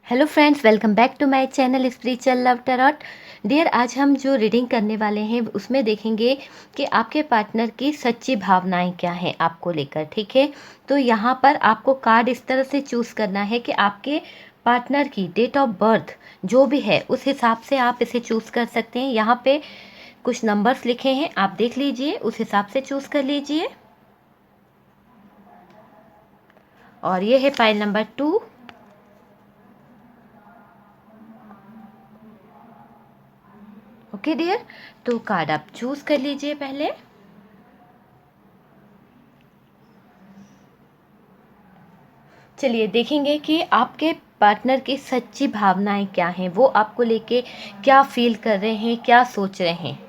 Hello friends, welcome back to my channel spiritual love tarot. Dear, आज हम जो reading करने वाले हैं उसमें देखेंगे कि आपके पार्टनर की सच्ची भावनाएं क्या हैं आपको लेकर। ठीक है, तो यहाँ पर आपको कार्ड इस तरह से चूज़ करना है कि आपके पार्टनर की डेट ऑफ बर्थ जो भी है उस हिसाब से आप इसे चूज़ कर सकते हैं। यहाँ पे कुछ नंबर्स लिखे हैं, आप देख लीजिए, उस हिसाब से चूज़ कर लीजिए। और ये है पाइल नंबर 2। ओके डियर, तो कार्ड आप चूज़ कर लीजिए पहले। चलिए देखेंगे कि आपके पार्टनर की सच्ची भावनाएं क्या हैं, वो आपको लेके क्या फील कर रहे हैं, क्या सोच रहे हैं।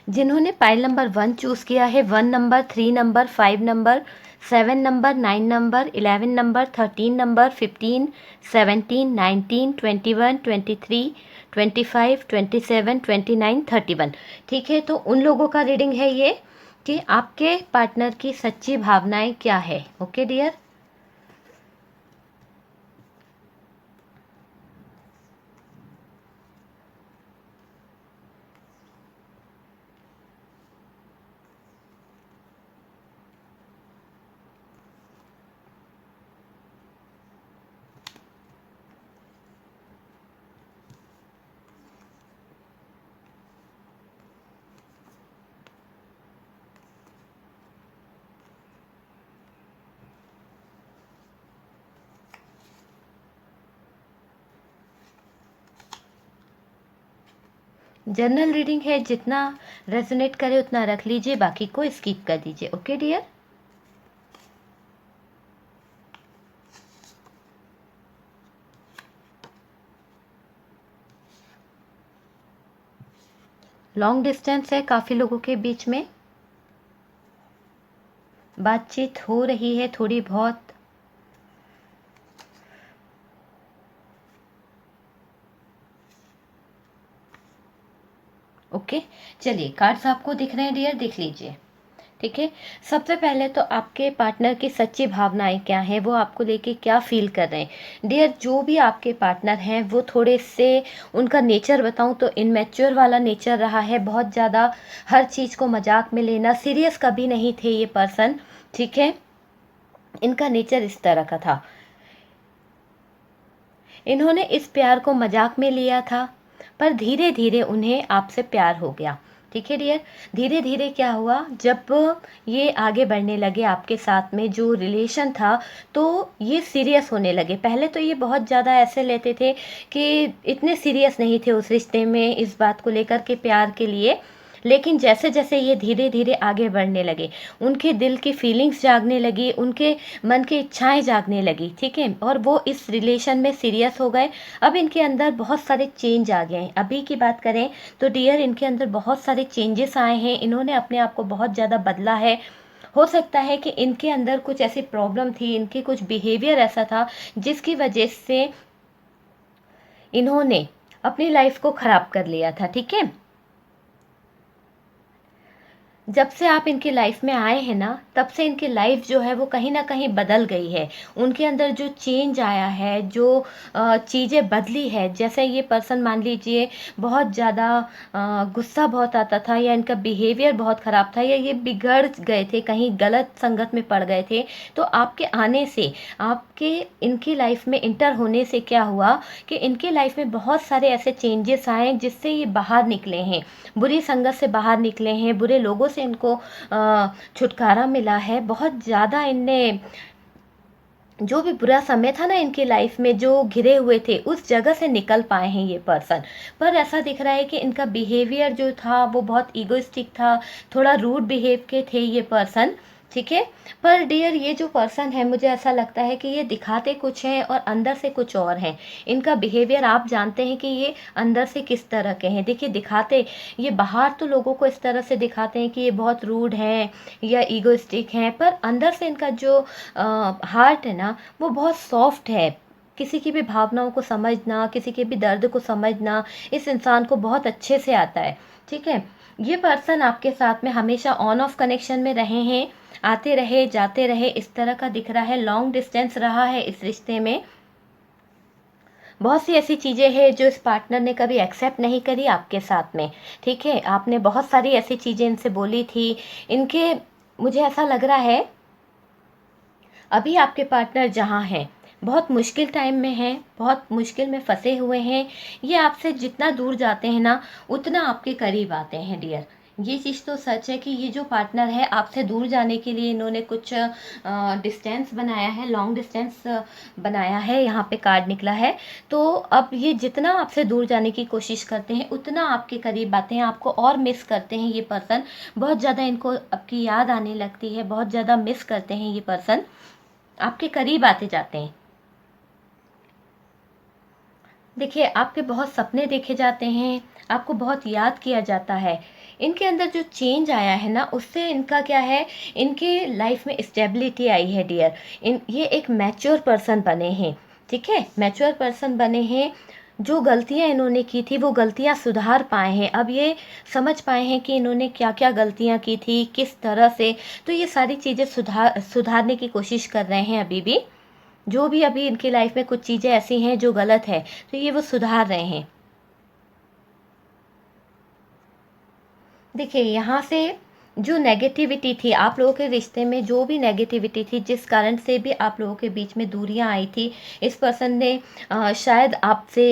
जिन्होंने पाइल नंबर 1 चूज़ किया है, 1 number, 3 number, 5 number, 7 number, 9 number, 11 number, 13 number, 15, 17, 19, 21, 23, 25, 27, 29, 31। ठीक है, तो उन लोगों का रीडिंग है ये कि आपके पार्टनर की सच्ची भावनाएं क्या है। ओके डियर, जनरल रीडिंग है, जितना रेजोनेट करे उतना रख लीजिए, बाकी को स्किप कर दीजिए। ओके डियर, लॉन्ग डिस्टेंस है, काफ़ी लोगों के बीच में बातचीत हो रही है थोड़ी बहुत। ओके, चलिए कार्ड्स आपको दिख रहे हैं डियर, देख लीजिए। ठीक है, सबसे पहले तो आपके पार्टनर की सच्ची भावनाएं क्या हैं, वो आपको लेके क्या फील कर रहे हैं। डियर, जो भी आपके पार्टनर हैं वो थोड़े से, उनका नेचर बताऊं तो इनमेच्योर वाला नेचर रहा है, बहुत ज़्यादा हर चीज़ को मजाक में लेना, सीरियस कभी नहीं थे ये पर्सन। ठीक है, इनका नेचर इस तरह का था। इन्होंने इस प्यार को मजाक में लिया था, पर धीरे धीरे उन्हें आपसे प्यार हो गया। ठीक है डियर, धीरे धीरे क्या हुआ, जब ये आगे बढ़ने लगे आपके साथ में जो रिलेशन था, तो ये सीरियस होने लगे। पहले तो ये बहुत ज़्यादा ऐसे लेते थे कि इतने सीरियस नहीं थे उस रिश्ते में, इस बात को लेकर के, प्यार के लिए। लेकिन जैसे जैसे ये धीरे धीरे आगे बढ़ने लगे, उनके दिल की फीलिंग्स जागने लगी, उनके मन की इच्छाएं जागने लगी। ठीक है, और वो इस रिलेशन में सीरियस हो गए। अब इनके अंदर बहुत सारे चेंज आ गए हैं। अभी की बात करें तो डियर, इनके अंदर बहुत सारे चेंजेस आए हैं, इन्होंने अपने आप को बहुत ज़्यादा बदला है। हो सकता है कि इनके अंदर कुछ ऐसी प्रॉब्लम थी, इनके कुछ बिहेवियर ऐसा था जिसकी वजह से इन्होंने अपनी लाइफ को ख़राब कर लिया था। ठीक है, जब से आप इनकी लाइफ में आए हैं ना, तब से इनकी लाइफ जो है वो कहीं ना कहीं बदल गई है। उनके अंदर जो चेंज आया है, जो चीज़ें बदली है, जैसे ये पर्सन मान लीजिए बहुत ज़्यादा गुस्सा बहुत आता था, या इनका बिहेवियर बहुत ख़राब था, या ये बिगड़ गए थे, कहीं गलत संगत में पड़ गए थे। तो आपके आने से, आपके इनकी लाइफ में इंटर होने से क्या हुआ कि इनकी लाइफ में बहुत सारे ऐसे चेंजेस आए जिससे ये बाहर निकले हैं, बुरी संगत से बाहर निकले हैं, बुरे लोगों से इनको छुटकारा मिला है। बहुत ज़्यादा इनने, जो भी बुरा समय था ना इनकी लाइफ में, जो घिरे हुए थे, उस जगह से निकल पाए हैं ये पर्सन। पर ऐसा दिख रहा है कि इनका बिहेवियर जो था वो बहुत ईगोइस्टिक था, थोड़ा रूड बिहेव के थे ये पर्सन। ठीक है, पर डियर, ये जो पर्सन है, मुझे ऐसा लगता है कि ये दिखाते कुछ हैं और अंदर से कुछ और हैं। इनका बिहेवियर आप जानते हैं कि ये अंदर से किस तरह के हैं। देखिए, दिखाते, ये बाहर तो लोगों को इस तरह से दिखाते हैं कि ये बहुत रूड हैं या ईगोइस्टिक हैं, पर अंदर से इनका जो हार्ट है ना, वो बहुत सॉफ्ट है। किसी की भी भावनाओं को समझना, किसी के भी दर्द को समझना, इस इंसान को बहुत अच्छे से आता है। ठीक है, ये पर्सन आपके साथ में हमेशा ऑन ऑफ कनेक्शन में रहे हैं, आते रहे जाते रहे, इस तरह का दिख रहा है। लॉन्ग डिस्टेंस रहा है इस रिश्ते में। बहुत सी ऐसी चीज़ें हैं जो इस पार्टनर ने कभी एक्सेप्ट नहीं करी आपके साथ में, ठीक है? आपने बहुत सारी ऐसी चीज़ें इनसे बोली थी, इनके मुझे ऐसा लग रहा है अभी आपके पार्टनर जहाँ हैं, बहुत मुश्किल टाइम में हैं, बहुत मुश्किल में फँसे हुए हैं। ये आपसे जितना दूर जाते हैं ना, उतना आपके करीब आते हैं डियर। ये चीज़ तो सच है कि ये जो पार्टनर है, आपसे दूर जाने के लिए इन्होंने कुछ डिस्टेंस बनाया है, लॉन्ग डिस्टेंस बनाया है, यहाँ पे कार्ड निकला है। तो अब ये जितना आपसे दूर जाने की कोशिश करते हैं, उतना आपके करीब आते हैं, आपको और मिस करते हैं ये पर्सन। बहुत ज़्यादा इनको आपकी याद आने लगती है, बहुत ज़्यादा मिस करते हैं ये पर्सन, आपके करीब आते जाते हैं। देखिए, आपके बहुत सपने देखे जाते हैं, आपको बहुत याद किया जाता है। इनके अंदर जो चेंज आया है ना, उससे इनका क्या है, इनके लाइफ में स्टेबिलिटी आई है डियर। ये एक मैच्योर पर्सन बने हैं, ठीक है? मैच्योर पर्सन बने हैं। जो गलतियाँ इन्होंने की थी, वो गलतियाँ सुधार पाए हैं। अब ये समझ पाए हैं कि इन्होंने क्या-क्या गलतियाँ की थी, किस तरह से। तो ये सारी चीज़ें सुधारने की कोशिश कर रहे हैं अभी भी। जो भी अभी इनकी लाइफ में कुछ चीज़ें ऐसी हैं जो गलत है, तो ये वो सुधार रहे हैं। देखिए, यहाँ से जो नेगेटिविटी थी, आप लोगों के रिश्ते में जो भी नेगेटिविटी थी, जिस कारण से भी आप लोगों के बीच में दूरियां आई थी, इस पर्सन ने शायद आपसे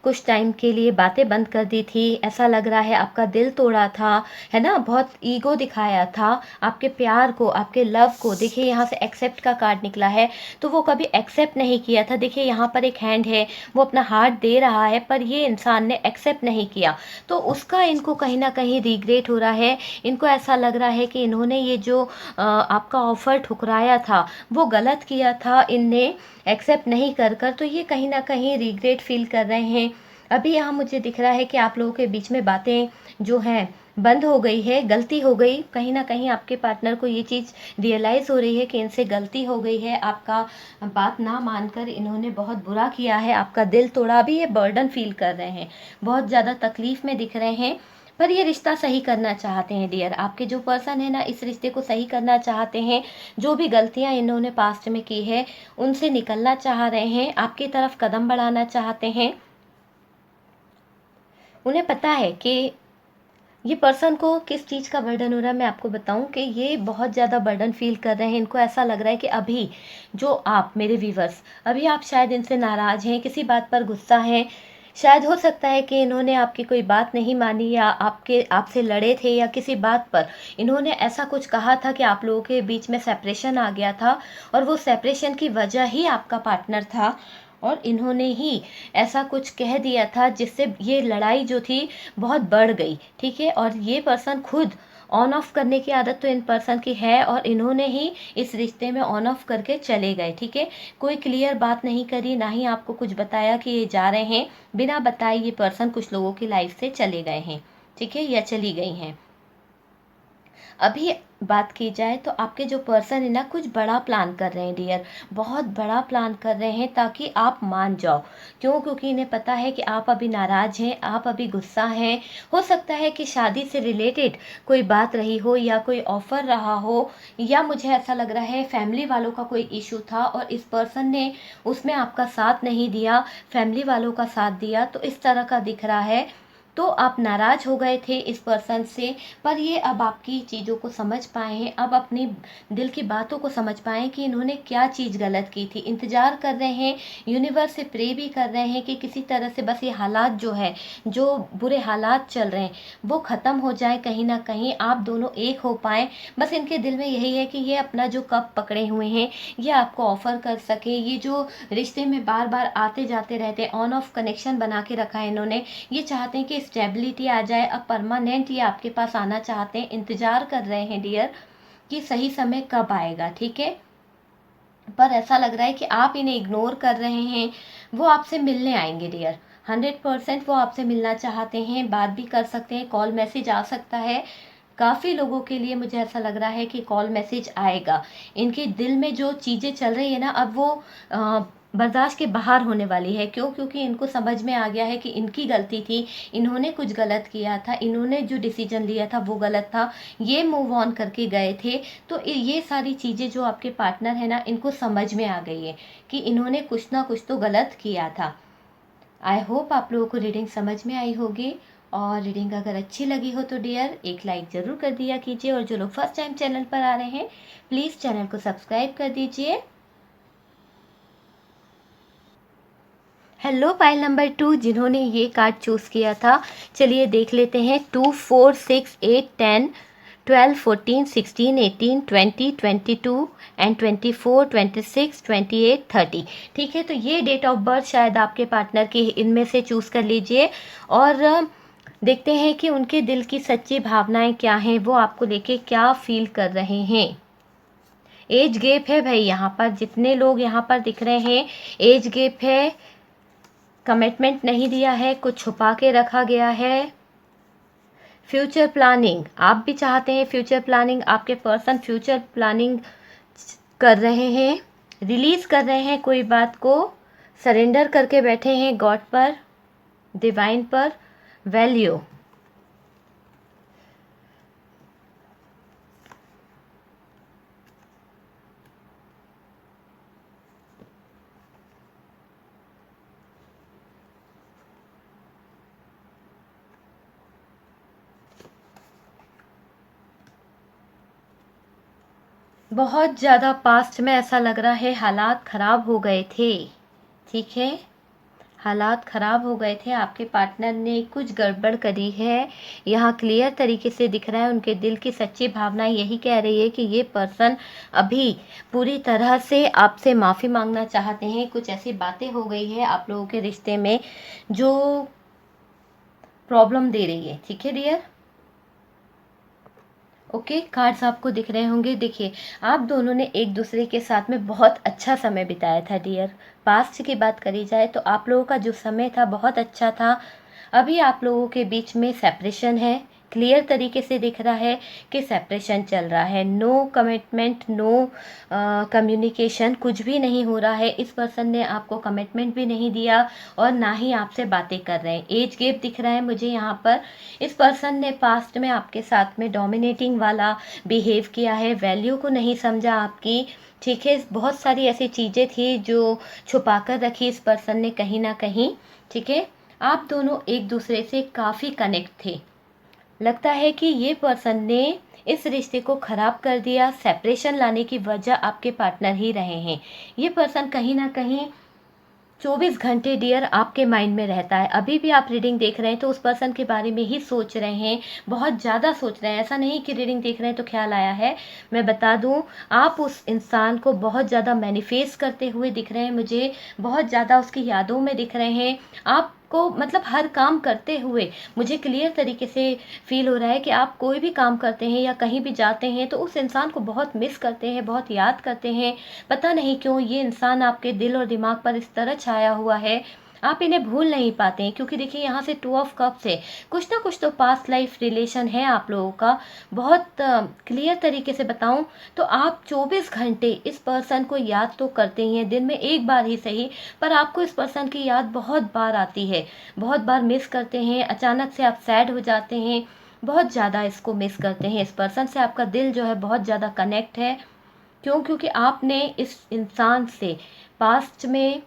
कुछ टाइम के लिए बातें बंद कर दी थी। ऐसा लग रहा है आपका दिल तोड़ा था, है ना? बहुत ईगो दिखाया था, आपके प्यार को, आपके लव को। देखिए, यहाँ से एक्सेप्ट का कार्ड निकला है, तो वो कभी एक्सेप्ट नहीं किया था। देखिए, यहाँ पर एक हैंड है, वो अपना हार्ट दे रहा है, पर ये इंसान ने एक्सेप्ट नहीं किया। तो उसका इनको कहीं न कहीं रिग्रेट हो रहा है। इनको ऐसा लग रहा है कि इन्होंने ये जो आपका ऑफ़र ठुकराया था, वो गलत किया था, इनने एक्सेप्ट नहीं कर कर, तो ये कहीं न कहीं रिग्रेट फ़ील कर रहे हैं। अभी यहाँ मुझे दिख रहा है कि आप लोगों के बीच में बातें जो हैं बंद हो गई है, गलती हो गई। कहीं न कहीं आपके पार्टनर को ये चीज़ रियलाइज़ हो रही है कि इनसे गलती हो गई है। आपका बात ना मानकर इन्होंने बहुत बुरा किया है, आपका दिल तोड़ा। अभी ये बर्डन फ़ील कर रहे हैं, बहुत ज़्यादा तकलीफ़ में दिख रहे हैं। पर ये रिश्ता सही करना चाहते हैं डियर। आपके जो पर्सन है ना, इस रिश्ते को सही करना चाहते हैं। जो भी गलतियाँ इन्होंने पास्ट में की है, उनसे निकलना चाह रहे हैं, आपकी तरफ कदम बढ़ाना चाहते हैं। उन्हें पता है कि ये पर्सन को किस चीज़ का बर्डन हो रहा है। मैं आपको बताऊं कि ये बहुत ज़्यादा बर्डन फील कर रहे हैं। इनको ऐसा लग रहा है कि अभी जो आप मेरे व्यूवर्स, अभी आप शायद इनसे नाराज़ हैं, किसी बात पर गुस्सा हैं। शायद हो सकता है कि इन्होंने आपकी कोई बात नहीं मानी, या आपसे लड़े थे, या किसी बात पर इन्होंने ऐसा कुछ कहा था कि आप लोगों के बीच में सेपरेशन आ गया था, और वो सेपरेशन की वजह ही आपका पार्टनर था, और इन्होंने ही ऐसा कुछ कह दिया था जिससे ये लड़ाई जो थी बहुत बढ़ गई, ठीक है? और ये पर्सन खुद ऑन ऑफ करने की आदत तो इन पर्सन की है, और इन्होंने ही इस रिश्ते में ऑन ऑफ करके चले गए, ठीक है? कोई क्लियर बात नहीं करी, ना ही आपको कुछ बताया कि ये जा रहे हैं। बिना बताए ये पर्सन कुछ लोगों की लाइफ से चले गए हैं, ठीक है? या चली गई हैं। अभी बात की जाए तो आपके जो पर्सन है ना, कुछ बड़ा प्लान कर रहे हैं डियर। बहुत बड़ा प्लान कर रहे हैं ताकि आप मान जाओ। क्यों? क्योंकि इन्हें पता है कि आप अभी नाराज़ हैं, आप अभी गुस्सा हैं। हो सकता है कि शादी से रिलेटेड कोई बात रही हो, या कोई ऑफ़र रहा हो, या मुझे ऐसा लग रहा है फैमिली वालों का कोई इशू था और इस पर्सन ने उसमें आपका साथ नहीं दिया, फैमिली वालों का साथ दिया। तो इस तरह का दिख रहा है। तो आप नाराज़ हो गए थे इस पर्सन से, पर ये अब आपकी चीज़ों को समझ पाए हैं, अब अपनी दिल की बातों को समझ पाए हैं कि इन्होंने क्या चीज़ गलत की थी। इंतज़ार कर रहे हैं, यूनिवर्स से प्रे भी कर रहे हैं कि किसी तरह से बस ये हालात जो है, जो बुरे हालात चल रहे हैं, वो ख़त्म हो जाए, कहीं न कहीं आप दोनों एक हो पाएँ। बस इनके दिल में यही है कि ये अपना जो कप पकड़े हुए हैं, ये आपको ऑफ़र कर सकें। ये जो रिश्ते में बार-बार आते-जाते रहते हैं, ऑन ऑफ कनेक्शन बना के रखा है इन्होंने, ये चाहते हैं कि स्टेबिलिटी आ जाए। अब परमानेंट ये आपके पास आना चाहते हैं, इंतज़ार कर रहे हैं डियर कि सही समय कब आएगा, ठीक है? पर ऐसा लग रहा है कि आप इन्हें इग्नोर कर रहे हैं। वो आपसे मिलने आएंगे डियर, 100% वो आपसे मिलना चाहते हैं, बात भी कर सकते हैं, कॉल मैसेज आ सकता है। काफ़ी लोगों के लिए मुझे ऐसा लग रहा है कि कॉल मैसेज आएगा। इनके दिल में जो चीज़ें चल रही है ना, अब वो बर्दाश्त के बाहर होने वाली है। क्यों? क्योंकि इनको समझ में आ गया है कि इनकी गलती थी, इन्होंने कुछ गलत किया था, इन्होंने जो डिसीजन लिया था वो गलत था, ये मूव ऑन करके गए थे। तो ये सारी चीज़ें जो आपके पार्टनर है ना, इनको समझ में आ गई है कि इन्होंने कुछ ना कुछ तो गलत किया था। आई होप आप लोगों को रीडिंग समझ में आई होगी, और रीडिंग अगर अच्छी लगी हो तो डियर एक लाइक ज़रूर कर दिया कीजिए, और जो लोग फर्स्ट टाइम चैनल पर आ रहे हैं प्लीज़ चैनल को सब्सक्राइब कर दीजिए। हेलो पाइल नंबर 2 जिन्होंने ये कार्ड चूज़ किया था, चलिए देख लेते हैं। 2 4 6 8 10 12 14 16 18 20 22 एंड 24 26 28 30। ठीक है, तो ये डेट ऑफ बर्थ शायद आपके पार्टनर की इनमें से चूज़ कर लीजिए, और देखते हैं कि उनके दिल की सच्ची भावनाएं क्या हैं, वो आपको लेके क्या फील कर रहे हैं। एज गैप है भाई, यहाँ पर जितने लोग यहाँ पर दिख रहे हैं एज गैप है, कमिटमेंट नहीं दिया है, कुछ छुपा के रखा गया है। फ्यूचर प्लानिंग, आप भी चाहते हैं फ्यूचर प्लानिंग, आपके पर्सन फ्यूचर प्लानिंग कर रहे हैं, रिलीज कर रहे हैं कोई बात को, सरेंडर करके बैठे हैं गॉड पर, डिवाइन पर। वैल्यू, बहुत ज़्यादा पास्ट में ऐसा लग रहा है हालात ख़राब हो गए थे। ठीक है, हालात ख़राब हो गए थे, आपके पार्टनर ने कुछ गड़बड़ करी है। यहाँ क्लियर तरीके से दिख रहा है, उनके दिल की सच्ची भावना यही कह रही है कि ये पर्सन अभी पूरी तरह से आपसे माफ़ी मांगना चाहते हैं। कुछ ऐसी बातें हो गई है आप लोगों के रिश्ते में जो प्रॉब्लम दे रही है। ठीक है डियर, ओके, कार्ड्स आपको दिख रहे होंगे। देखिए, आप दोनों ने एक दूसरे के साथ में बहुत अच्छा समय बिताया था डियर। पास्ट की बात करी जाए तो आप लोगों का जो समय था बहुत अच्छा था। अभी आप लोगों के बीच में सेपरेशन है, क्लियर तरीके से दिख रहा है कि सेपरेशन चल रहा है। नो कमिटमेंट, नो कम्युनिकेशन, कुछ भी नहीं हो रहा है। इस पर्सन ने आपको कमिटमेंट भी नहीं दिया और ना ही आपसे बातें कर रहे हैं। एज गैप दिख रहा है मुझे यहाँ पर। इस पर्सन ने पास्ट में आपके साथ में डोमिनेटिंग वाला बिहेव किया है, वैल्यू को नहीं समझा आपकी। ठीक है, बहुत सारी ऐसी चीज़ें थी जो छुपा कर रखी इस पर्सन ने कहीं ना कहीं। ठीक है, आप दोनों एक दूसरे से काफ़ी कनेक्ट थे। लगता है कि ये पर्सन ने इस रिश्ते को ख़राब कर दिया, सेपरेशन लाने की वजह आपके पार्टनर ही रहे हैं। ये पर्सन कहीं ना कहीं 24 घंटे डियर आपके माइंड में रहता है। अभी भी आप रीडिंग देख रहे हैं तो उस पर्सन के बारे में ही सोच रहे हैं, बहुत ज़्यादा सोच रहे हैं। ऐसा नहीं कि रीडिंग देख रहे हैं तो ख्याल आया है। मैं बता दूं, आप उस इंसान को बहुत ज़्यादा मैनिफेस्ट करते हुए दिख रहे हैं मुझे, बहुत ज़्यादा उसकी यादों में दिख रहे हैं। आपको मतलब हर काम करते हुए मुझे क्लियर तरीके से फील हो रहा है कि आप कोई भी काम करते हैं या कहीं भी जाते हैं तो उस इंसान को बहुत मिस करते हैं, बहुत याद करते हैं। पता नहीं क्यों ये इंसान आपके दिल और दिमाग पर इस तरह छाया हुआ है, आप इन्हें भूल नहीं पाते हैं। क्योंकि देखिए यहाँ से 2 ऑफ कप्स है, कुछ ना कुछ तो पास्ट लाइफ रिलेशन है आप लोगों का। बहुत क्लियर तरीके से बताऊं तो आप 24 घंटे इस पर्सन को याद तो करते ही हैं, दिन में एक बार ही सही, पर आपको इस पर्सन की याद बहुत बार आती है, बहुत बार मिस करते हैं। अचानक से आप सैड हो जाते हैं, बहुत ज़्यादा इसको मिस करते हैं। इस पर्सन से आपका दिल जो है बहुत ज़्यादा कनेक्ट है। क्यों? क्योंकि आपने इस इंसान से पास्ट में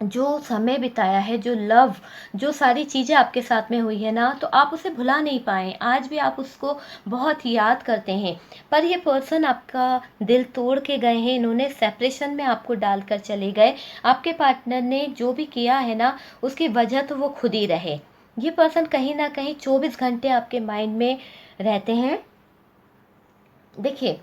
जो समय बिताया है, जो लव, जो सारी चीज़ें आपके साथ में हुई है ना, तो आप उसे भुला नहीं पाए। आज भी आप उसको बहुत याद करते हैं। पर ये पर्सन आपका दिल तोड़ के गए हैं, इन्होंने सेपरेशन में आपको डालकर चले गए। आपके पार्टनर ने जो भी किया है ना, उसकी वजह तो वो खुद ही रहे। ये पर्सन कहीं ना कहीं 24 घंटे आपके माइंड में रहते हैं। देखिए,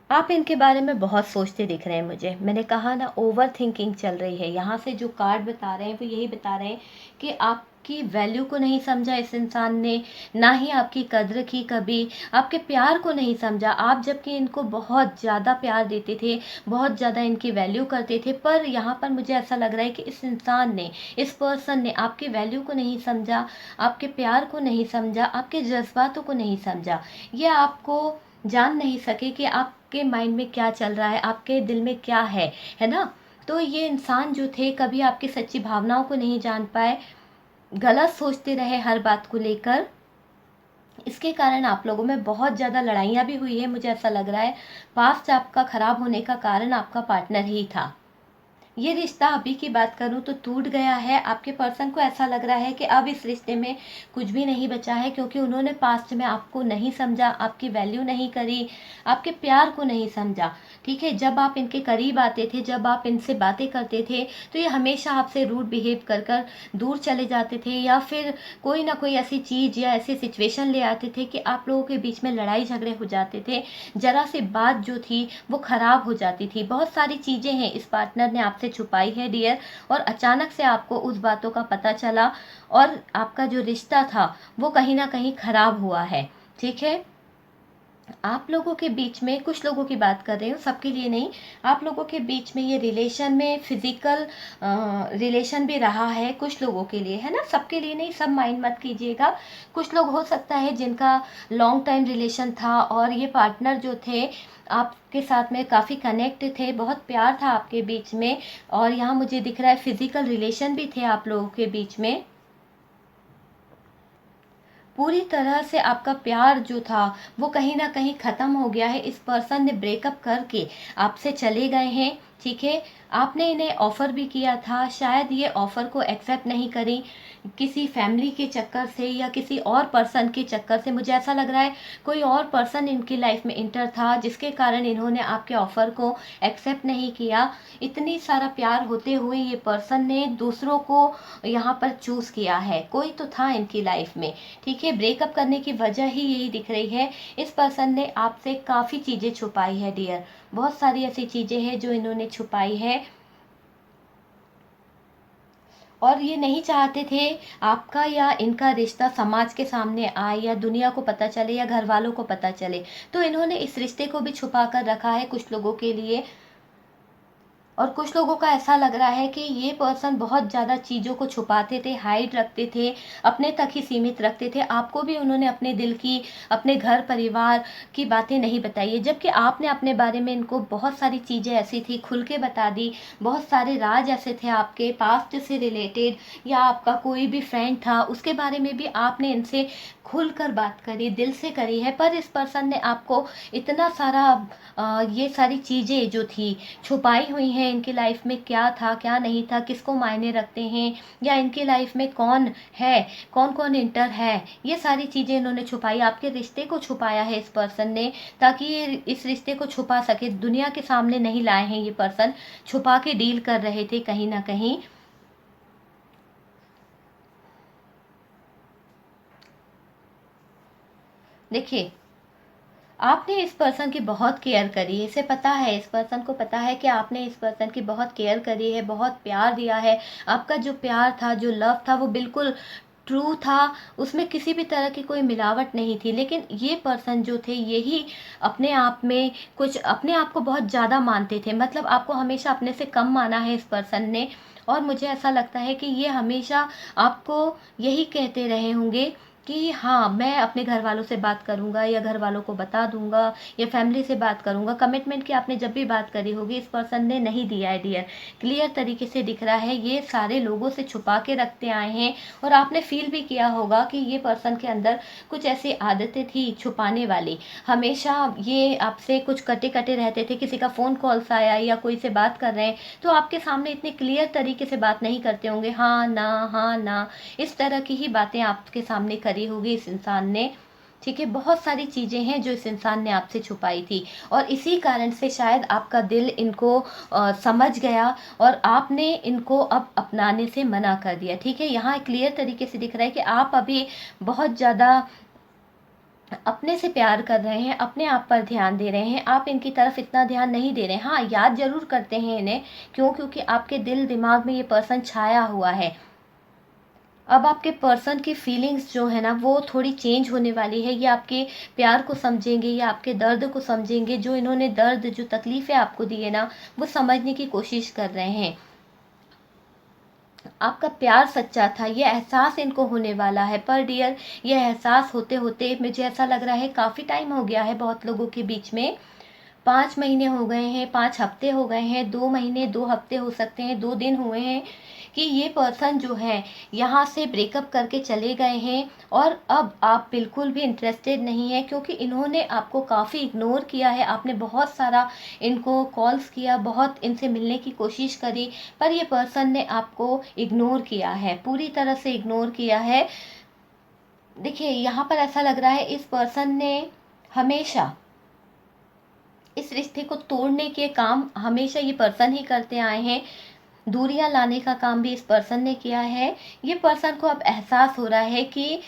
आप इनके बारे में बहुत सोचते दिख रहे हैं मुझे। मैंने कहा ना, ओवर थिंकिंग चल रही है। यहाँ से जो कार्ड बता रहे हैं वो यही बता रहे हैं कि आपकी वैल्यू को नहीं समझा इस इंसान ने, ना ही आपकी कद्र की कभी, आपके प्यार को नहीं समझा। आप जबकि इनको बहुत ज़्यादा प्यार देते थे, बहुत ज़्यादा इनकी वैल्यू करते थे, पर यहाँ पर मुझे ऐसा लग रहा है कि इस इंसान ने, इस पर्सन ने आपकी वैल्यू को नहीं समझा, आपके प्यार को नहीं समझा, आपके जज्बातों को नहीं समझा। ये आपको जान नहीं सके कि आपके माइंड में क्या चल रहा है, आपके दिल में क्या है ना। तो ये इंसान जो थे कभी आपकी सच्ची भावनाओं को नहीं जान पाए, गलत सोचते रहे हर बात को लेकर। इसके कारण आप लोगों में बहुत ज़्यादा लड़ाइयाँ भी हुई है, मुझे ऐसा लग रहा है। पास्ट आपका ख़राब होने का कारण आपका पार्टनर ही था। ये रिश्ता अभी की बात करूँ तो टूट गया है। आपके पर्सन को ऐसा लग रहा है कि अब इस रिश्ते में कुछ भी नहीं बचा है, क्योंकि उन्होंने पास्ट में आपको नहीं समझा, आपकी वैल्यू नहीं करी, आपके प्यार को नहीं समझा। ठीक है, जब आप इनके करीब आते थे, जब आप इनसे बातें करते थे, तो ये हमेशा आपसे रूड बिहेव कर कर दूर चले जाते थे, या फिर कोई ना कोई ऐसी चीज़ या ऐसी सिचुएशन ले आते थे कि आप लोगों के बीच में लड़ाई झगड़े हो जाते थे। ज़रा सी बात जो थी वो ख़राब हो जाती थी। बहुत सारी चीज़ें हैं इस पार्टनर ने आपसे छुपाई है डियर, और अचानक से आपको उस बातों का पता चला, और आपका जो रिश्ता था वो कहीं ना कहीं ख़राब हुआ है। ठीक है, आप लोगों के बीच में, कुछ लोगों की बात कर रही हूँ, सबके लिए नहीं, आप लोगों के बीच में ये रिलेशन में फिजिकल रिलेशन भी रहा है कुछ लोगों के लिए, है ना, सबके लिए नहीं, सब माइंड मत कीजिएगा। कुछ लोग हो सकता है जिनका लॉन्ग टाइम रिलेशन था, और ये पार्टनर जो थे आपके साथ में काफ़ी कनेक्ट थे, बहुत प्यार था आपके बीच में, और यहाँ मुझे दिख रहा है फिजिकल रिलेशन भी थे आप लोगों के बीच में। पूरी तरह से आपका प्यार जो था वो कहीं न कहीं ख़त्म हो गया है। इस पर्सन ने ब्रेकअप करके आपसे चले गए हैं, ठीक है? आपने इन्हें ऑफ़र भी किया था, शायद ये ऑफ़र को एक्सेप्ट नहीं करी, किसी फैमिली के चक्कर से या किसी और पर्सन के चक्कर से। मुझे ऐसा लग रहा है कोई और पर्सन इनकी लाइफ़ में एंटर था, जिसके कारण इन्होंने आपके ऑफ़र को एक्सेप्ट नहीं किया। इतनी सारा प्यार होते हुए ये पर्सन ने दूसरों को यहाँ पर चूज़ किया है। कोई तो था इनकी लाइफ़ में। ठीक है, ब्रेकअप करने की वजह ही यही दिख रही है। इस पर्सन ने आपसे काफ़ी चीज़ें छुपाई है डियर, बहुत सारी ऐसी चीज़ें हैं जो इन्होंने छुपाई है, और ये नहीं चाहते थे आपका या इनका रिश्ता समाज के सामने आए, या दुनिया को पता चले, या घर वालों को पता चले। तो इन्होंने इस रिश्ते को भी छुपा कर रखा है कुछ लोगों के लिए। और कुछ लोगों का ऐसा लग रहा है कि ये पर्सन बहुत ज़्यादा चीज़ों को छुपाते थे, हाइड रखते थे, अपने तक ही सीमित रखते थे। आपको भी उन्होंने अपने दिल की, अपने घर परिवार की बातें नहीं बताई है, जबकि आपने अपने बारे में इनको बहुत सारी चीज़ें ऐसी थी खुल के बता दी। बहुत सारे राज ऐसे थे आपके पास्ट से रिलेटेड, या आपका कोई भी फ्रेंड था उसके बारे में भी आपने इनसे खुलकर बात करी, दिल से करी है। पर इस पर्सन ने आपको इतना सारा ये सारी चीज़ें जो थी छुपाई हुई हैं, इनकी लाइफ में क्या था क्या नहीं था, किसको मायने रखते हैं, या इनकी लाइफ में कौन है, कौन कौन इंटर है, ये सारी चीज़ें इन्होंने छुपाई। आपके रिश्ते को छुपाया है इस पर्सन ने, ताकि ये इस रिश्ते को छुपा सके। दुनिया के सामने नहीं लाए हैं ये पर्सन, छुपा के डील कर रहे थे कहीं ना कहीं। देखिए, आपने इस पर्सन की बहुत केयर करी है, इसे पता है, इस पर्सन को पता है कि आपने इस पर्सन की बहुत केयर करी है, बहुत प्यार दिया है। आपका जो प्यार था, जो लव था, वो बिल्कुल ट्रू था, उसमें किसी भी तरह की कोई मिलावट नहीं थी। लेकिन ये पर्सन जो थे, यही अपने आप में कुछ, अपने आप को बहुत ज़्यादा मानते थे, मतलब आपको हमेशा अपने से कम माना है इस पर्सन ने। और मुझे ऐसा लगता है कि ये हमेशा आपको यही कहते रहे होंगे कि हाँ, मैं अपने घर वालों से बात करूँगा, या घर वालों को बता दूँगा, या फैमिली से बात करूँगा। कमिटमेंट की आपने जब भी बात करी होगी, इस पर्सन ने नहीं दिया है डियर। क्लियर तरीके से दिख रहा है, ये सारे लोगों से छुपा के रखते आए हैं, और आपने फील भी किया होगा कि ये पर्सन के अंदर कुछ ऐसी आदतें थी छुपाने वाली। हमेशा ये आपसे कुछ कटे-कटे रहते थे, किसी का फ़ोन कॉल्स आया या कोई से बात कर रहे हैं, तो आपके सामने इतने क्लियर तरीके से बात नहीं करते होंगे, हाँ, ना, इस तरह की ही बातें आपके सामने करी होगी इस इंसान ने। ठीक है, बहुत सारी चीज़ें हैं जो इस इंसान ने आपसे छुपाई थी, और इसी कारण से शायद आपका दिल इनको समझ गया, और आपने इनको अब अपनाने से मना कर दिया। ठीक है, यहाँ क्लियर तरीके से दिख रहा है कि आप अभी बहुत ज़्यादा अपने से प्यार कर रहे हैं, अपने आप पर ध्यान दे रहे हैं, आप इनकी तरफ इतना ध्यान नहीं दे रहे हैं। हाँ, याद ज़रूर करते हैं इन्हें, क्यों? क्योंकि आपके दिल दिमाग में ये पर्सन छाया हुआ है। अब आपके पर्सन की फीलिंग्स जो है ना, वो थोड़ी चेंज होने वाली है। ये आपके प्यार को समझेंगे, या आपके दर्द को समझेंगे, जो इन्होंने दर्द, जो तकलीफ़ें आपको दी है ना, वो समझने की कोशिश कर रहे हैं। आपका प्यार सच्चा था, ये एहसास इनको होने वाला है। पर डियर, ये एहसास होते-होते मुझे ऐसा लग रहा है काफ़ी टाइम हो गया है बहुत लोगों के बीच में। 5 महीने हो गए हैं, 5 हफ्ते हो गए हैं, 2 महीने, 2 हफ्ते हो सकते हैं, 2 दिन हुए हैं कि ये पर्सन जो है यहाँ से ब्रेकअप करके चले गए हैं और अब आप बिल्कुल भी इंटरेस्टेड नहीं है, क्योंकि इन्होंने आपको काफ़ी इग्नोर किया है। आपने बहुत सारा इनको कॉल्स किया, बहुत इनसे मिलने की कोशिश करी, पर ये पर्सन ने आपको इग्नोर किया है, पूरी तरह से इग्नोर किया है। देखिए यहाँ पर ऐसा लग रहा है इस पर्सन ने हमेशा इस रिश्ते को तोड़ने के काम हमेशा ये पर्सन ही करते आए हैं। दूरियां लाने का काम भी इस पर्सन ने किया है। ये पर्सन को अब एहसास हो रहा है कि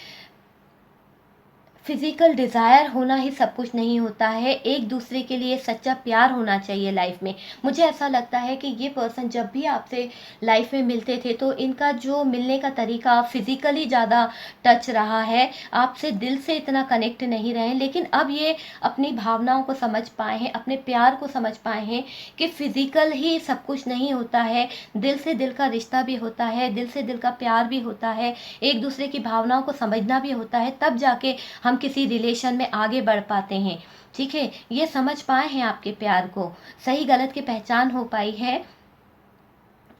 फिजिकल डिज़ायर होना ही सब कुछ नहीं होता है, एक दूसरे के लिए सच्चा प्यार होना चाहिए लाइफ में। मुझे ऐसा लगता है कि ये पर्सन जब भी आपसे लाइफ में मिलते थे तो इनका जो मिलने का तरीका फिजिकली ज़्यादा टच रहा है, आपसे दिल से इतना कनेक्ट नहीं रहे, लेकिन अब ये अपनी भावनाओं को समझ पाए हैं, अपने प्यार को समझ पाए हैं कि फिजिकल ही सब कुछ नहीं होता है, दिल से दिल का रिश्ता भी होता है, दिल से दिल का प्यार भी होता है, एक दूसरे की भावनाओं को समझना भी होता है, तब जाके हम किसी रिलेशन में आगे बढ़ पाते हैं। ठीक है, ये समझ पाए हैं आपके प्यार को, सही गलत की पहचान हो पाई है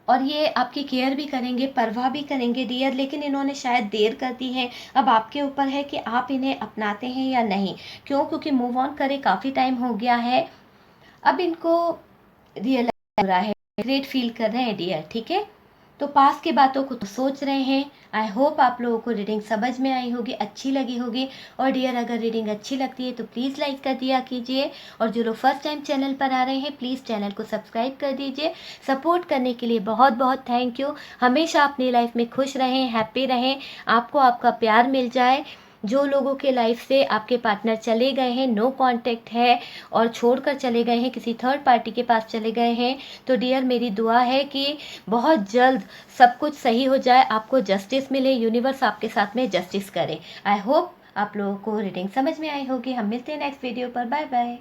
और ये आपकी केयर भी करेंगे, परवाह भी करेंगे डियर। लेकिन इन्होंने शायद देर कर दी है। अब आपके ऊपर है कि आप इन्हें अपनाते हैं या नहीं। क्यों? क्योंकि मूव ऑन करे काफ़ी टाइम हो गया है। अब इनको रियलाइज हो रहा है, ग्रेट फील कर रहे हैं डियर। ठीक है, तो पास की बातों को तो सोच रहे हैं। आई होप आप लोगों को रीडिंग समझ में आई होगी, अच्छी लगी होगी। और डियर अगर रीडिंग अच्छी लगती है तो प्लीज़ लाइक कर दिया कीजिए, और जो लोग फर्स्ट टाइम चैनल पर आ रहे हैं प्लीज़ चैनल को सब्सक्राइब कर दीजिए। सपोर्ट करने के लिए बहुत बहुत थैंक यू। हमेशा अपनी लाइफ में खुश रहें, हैप्पी रहें, आपको आपका प्यार मिल जाए। जो लोगों के लाइफ से आपके पार्टनर चले गए हैं, नो कांटेक्ट है और छोड़कर चले गए हैं, किसी थर्ड पार्टी के पास चले गए हैं, तो डियर मेरी दुआ है कि बहुत जल्द सब कुछ सही हो जाए, आपको जस्टिस मिले, यूनिवर्स आपके साथ में जस्टिस करे। आई होप आप लोगों को रीडिंग समझ में आई होगी। हम मिलते हैं नेक्स्ट वीडियो पर। Bye bye.